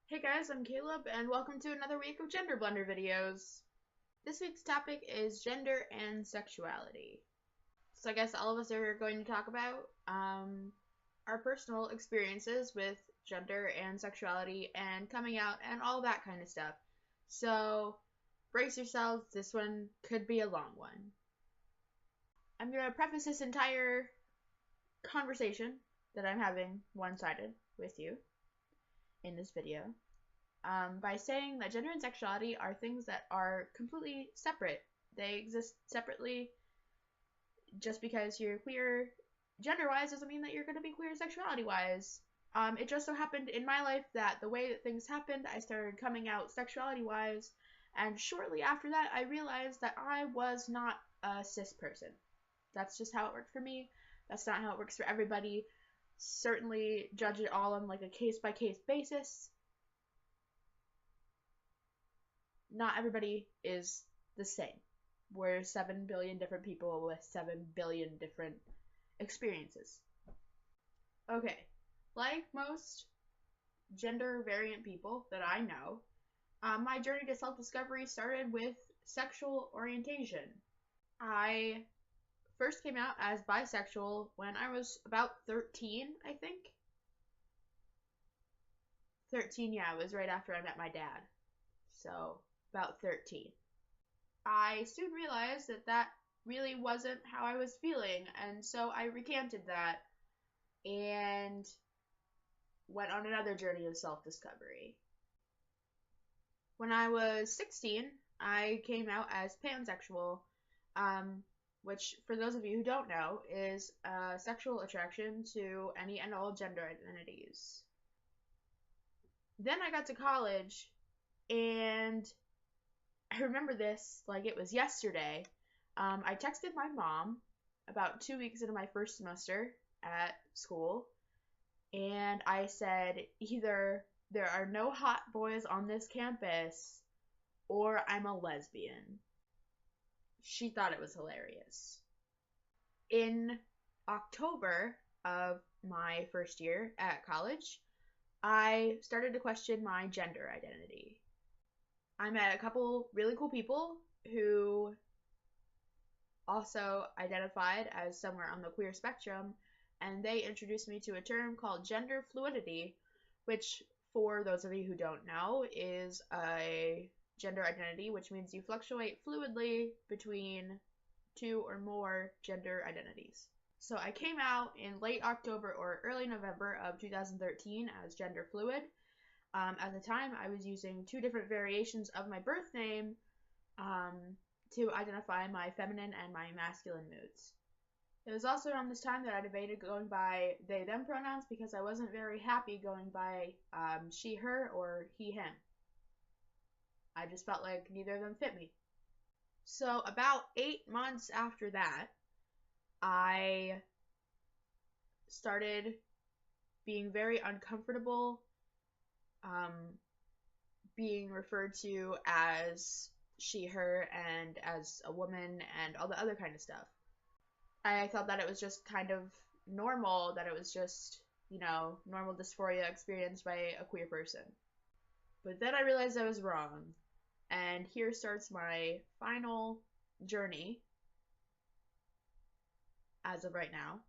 Hey guys, I'm Caleb, and welcome to another week of Gender Blender videos. This week's topic is gender and sexuality. So I guess all of us are going to talk about our personal experiences with gender and sexuality and coming out and all that kind of stuff. So brace yourselves, this one could be a long one. I'm going to preface this entire conversation that I'm having one-sided with you in this video by saying that gender and sexuality are things that are completely separate. They exist separately. Just because you're queer gender-wise doesn't mean that you're going to be queer sexuality-wise. It just so happened in my life that the way that things happened, I started coming out sexuality-wise, and shortly after that, I realized that I was not a cis person. That's just how it worked for me. That's not how it works for everybody. Certainly judge it all on like a case-by-case basis. Not everybody is the same. We're 7 billion different people with 7 billion different experiences. Okay, like most gender variant people that I know, my journey to self-discovery started with sexual orientation. I first came out as bisexual when I was about 13, I think. 13, yeah, it was right after I met my dad. So, about 13. I soon realized that that really wasn't how I was feeling, and so I recanted that and went on another journey of self-discovery. When I was 16, I came out as pansexual, which, for those of you who don't know, is sexual attraction to any and all gender identities. Then I got to college, and I remember this like it was yesterday. I texted my mom about 2 weeks into my first semester at school, and I said either there are no hot boys on this campus or I'm a lesbian. She thought it was hilarious. In October of my first year at college, I started to question my gender identity. I met a couple really cool people who also identified as somewhere on the queer spectrum, and they introduced me to a term called gender fluidity, which, for those of you who don't know, is a gender identity, which means you fluctuate fluidly between two or more gender identities. So I came out in late October or early November of 2013 as gender fluid. At the time, I was using two different variations of my birth name to identify my feminine and my masculine moods. It was also around this time that I debated going by they, them pronouns because I wasn't very happy going by she, her, or he, him. I just felt like neither of them fit me. So about 8 months after that, I started being very uncomfortable being referred to as she, her, and as a woman, and all the other kind of stuff. I thought that it was just kind of normal, that it was just, normal dysphoria experienced by a queer person. But then I realized I was wrong, and here starts my final journey, as of right now,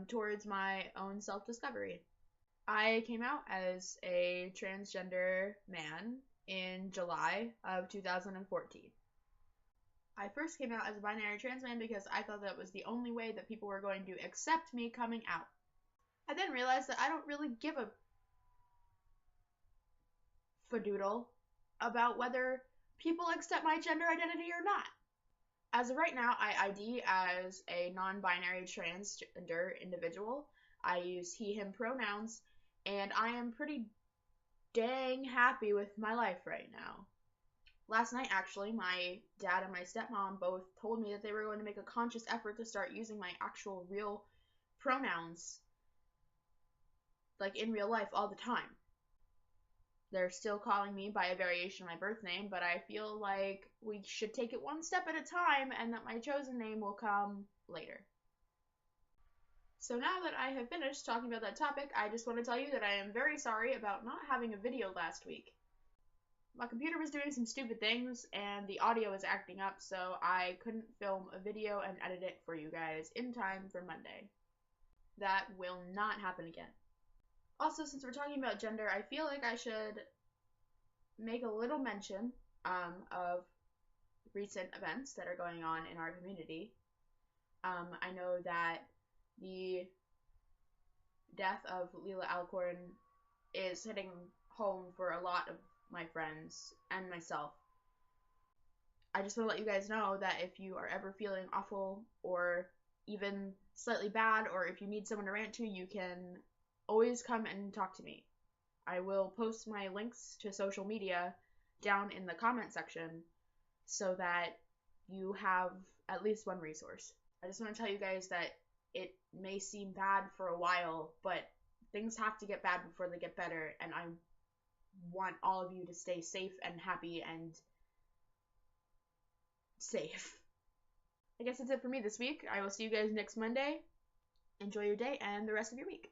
towards my own self-discovery. I came out as a transgender man in July of 2014. I first came out as a binary trans man because I thought that was the only way that people were going to accept me coming out. I then realized that I don't really give a fadoodle about whether people accept my gender identity or not. As of right now, I ID as a non-binary transgender individual. I use he, him pronouns, and I am pretty dang happy with my life right now. Last night, actually, my dad and my stepmom both told me that they were going to make a conscious effort to start using my actual real pronouns, like in real life, all the time. They're still calling me by a variation of my birth name, but I feel like we should take it one step at a time and that my chosen name will come later. So now that I have finished talking about that topic, I just want to tell you that I am very sorry about not having a video last week. My computer was doing some stupid things and the audio was acting up, so I couldn't film a video and edit it for you guys in time for Monday. That will not happen again. Also, since we're talking about gender, I feel like I should make a little mention of recent events that are going on in our community. I know that the death of Leela Alcorn is hitting home for a lot of my friends and myself. I just want to let you guys know that if you are ever feeling awful or even slightly bad, or if you need someone to rant to, you can always come and talk to me. I will post my links to social media down in the comment section so that you have at least one resource. I just want to tell you guys that it may seem bad for a while, but things have to get bad before they get better, and I want all of you to stay safe and happy and safe. I guess that's it for me this week. I will see you guys next Monday. Enjoy your day and the rest of your week.